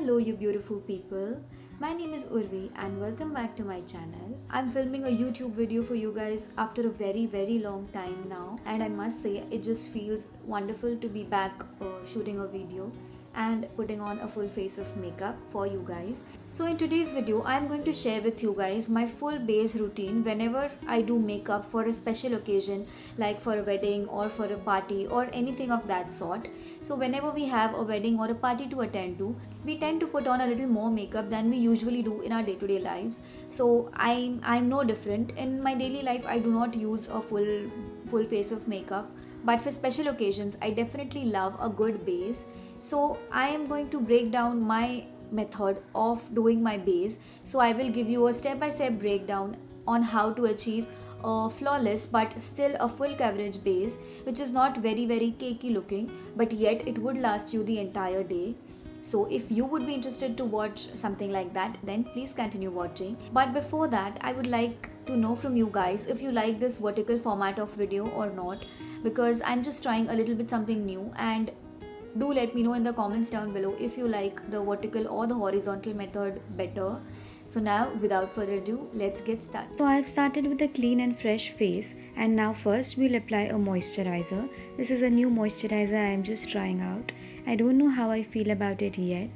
Hello, you beautiful people. My name is Urvi and welcome back to my channel. I'm filming a YouTube video for you guys after a very long time now, and I must say it just feels wonderful to be back shooting a video and putting on a full face of makeup for you guys. So in today's video, I'm going to share with you guys my full base routine whenever I do makeup for a special occasion like for a wedding or for a party or anything of that sort. So whenever we have a wedding or a party to attend to, we tend to put on a little more makeup than we usually do in our day-to-day lives. So I'm no different. In my daily life, I do not use a full face of makeup, but for special occasions, I definitely love a good base. So I am going to break down my method of doing my base. So I will give you a step-by-step breakdown on how to achieve a flawless but still a full coverage base, which is not very cakey looking, but yet it would last you the entire day. So if you would be interested to watch something like that, then please continue watching. But before that, I would like to know from you guys if you like this vertical format of video or not, because I'm just trying a little bit something new. And do let me know in the comments down below if you like the vertical or the horizontal method better. So now without further ado, let's get started. So I've started with a clean and fresh face, and now first we'll apply a moisturizer. This is a new moisturizer I am just trying out. I don't know how I feel about it yet.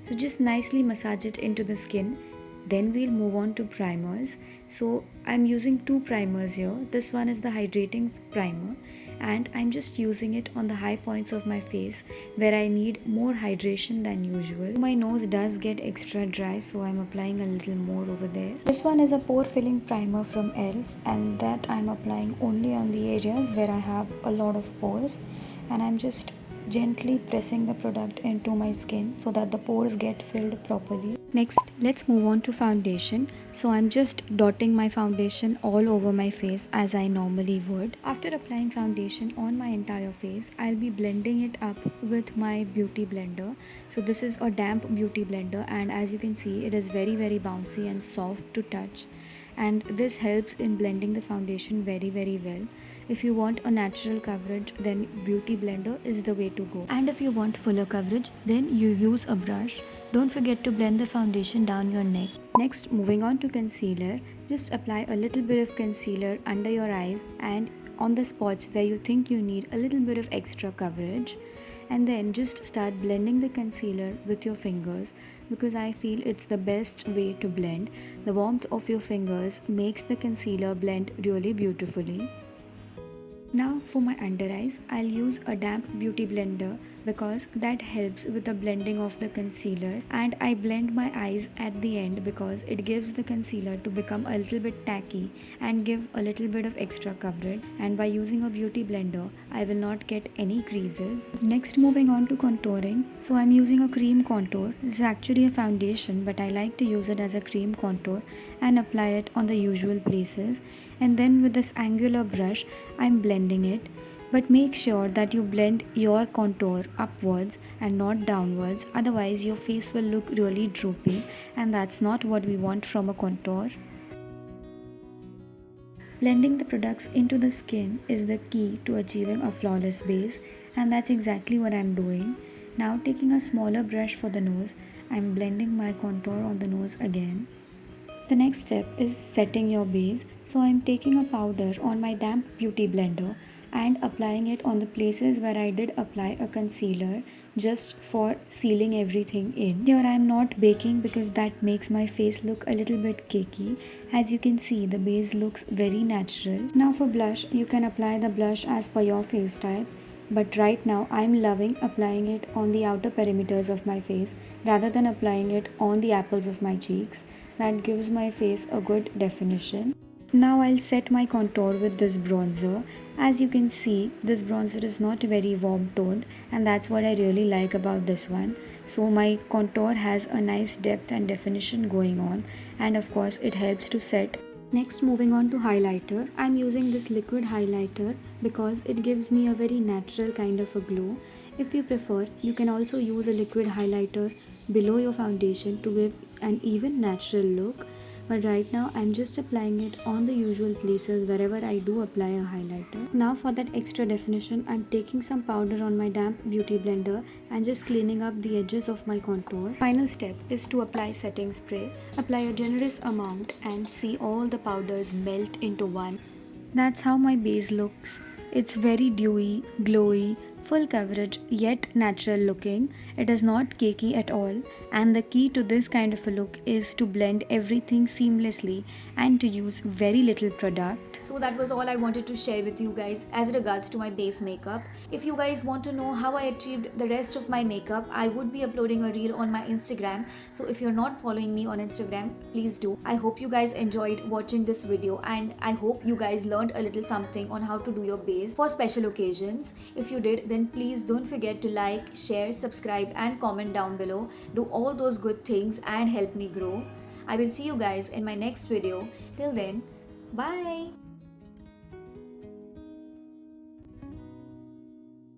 So just nicely massage it into the skin. Then we'll move on to primers. So I'm using two primers here. This one is the hydrating primer, and I'm just using it on the high points of my face where I need more hydration than usual. My nose does get extra dry, so I'm applying a little more over there. This one is a pore filling primer from ELF, and that I'm applying only on the areas where I have a lot of pores, and I'm just gently pressing the product into my skin so that the pores get filled properly. Next, let's move on to foundation. So I'm just dotting my foundation all over my face as I normally would. After applying foundation on my entire face, I'll be blending it up with my beauty blender. So this is a damp beauty blender, and as you can see, it is very bouncy and soft to touch, and this helps in blending the foundation very well. If you want a natural coverage, then beauty blender is the way to go, and if you want fuller coverage, then you use a brush. Don't forget to blend the foundation down your neck. Next, moving on to concealer, just apply a little bit of concealer under your eyes and on the spots where you think you need a little bit of extra coverage, and then just start blending the concealer with your fingers, because I feel it's the best way to blend. The warmth of your fingers makes the concealer blend really beautifully. Now for my under eyes, I'll use a damp beauty blender because that helps with the blending of the concealer, and I blend my eyes at the end because it gives the concealer to become a little bit tacky and give a little bit of extra coverage, and by using a beauty blender I will not get any creases. Next, moving on to contouring. So I'm using a cream contour. It's actually a foundation, but I like to use it as a cream contour and apply it on the usual places, and then with this angular brush I'm blending it. But make sure that you blend your contour upwards and not downwards, otherwise your face will look really droopy, and that's not what we want from a contour. Blending the products into the skin is the key to achieving a flawless base, and that's exactly what I'm doing. Now, taking a smaller brush for the nose, I'm blending my contour on the nose again. The next step is setting your base. So I'm taking a powder on my damp beauty blender and applying it on the places where I did apply a concealer, just for sealing everything in. Here I am not baking because that makes my face look a little bit cakey. As you can see, the base looks very natural. Now for blush, you can apply the blush as per your face type, but right now I'm loving applying it on the outer perimeters of my face rather than applying it on the apples of my cheeks. That gives my face a good definition. Now I'll set my contour with this bronzer. As you can see, this bronzer is not very warm toned, and that's what I really like about this one. So my contour has a nice depth and definition going on, and of course it helps to set. Next, moving on to highlighter. I'm using this liquid highlighter because it gives me a very natural kind of a glow. If you prefer, you can also use a liquid highlighter below your foundation to give an even natural look. but right now I'm just applying it on the usual places wherever I do apply a highlighter. Now for that extra definition, I'm taking some powder on my damp beauty blender and just cleaning up the edges of my contour. Final step is to apply setting spray. Apply a generous amount and see all the powders melt into one. That's how my base looks. It's very dewy, glowy, full coverage yet natural looking. It is not cakey at all, and the key to this kind of a look is to blend everything seamlessly and to use very little product. So that was all I wanted to share with you guys as regards to my base makeup. If you guys want to know how I achieved the rest of my makeup, I would be uploading a reel on my Instagram. So if you're not following me on Instagram, please do. I hope you guys enjoyed watching this video, and I hope you guys learned a little something on how to do your base for special occasions. If you did, then please don't forget to like, share, subscribe and comment down below. Do all those good things and help me grow. I will see you guys in my next video. Till then, bye.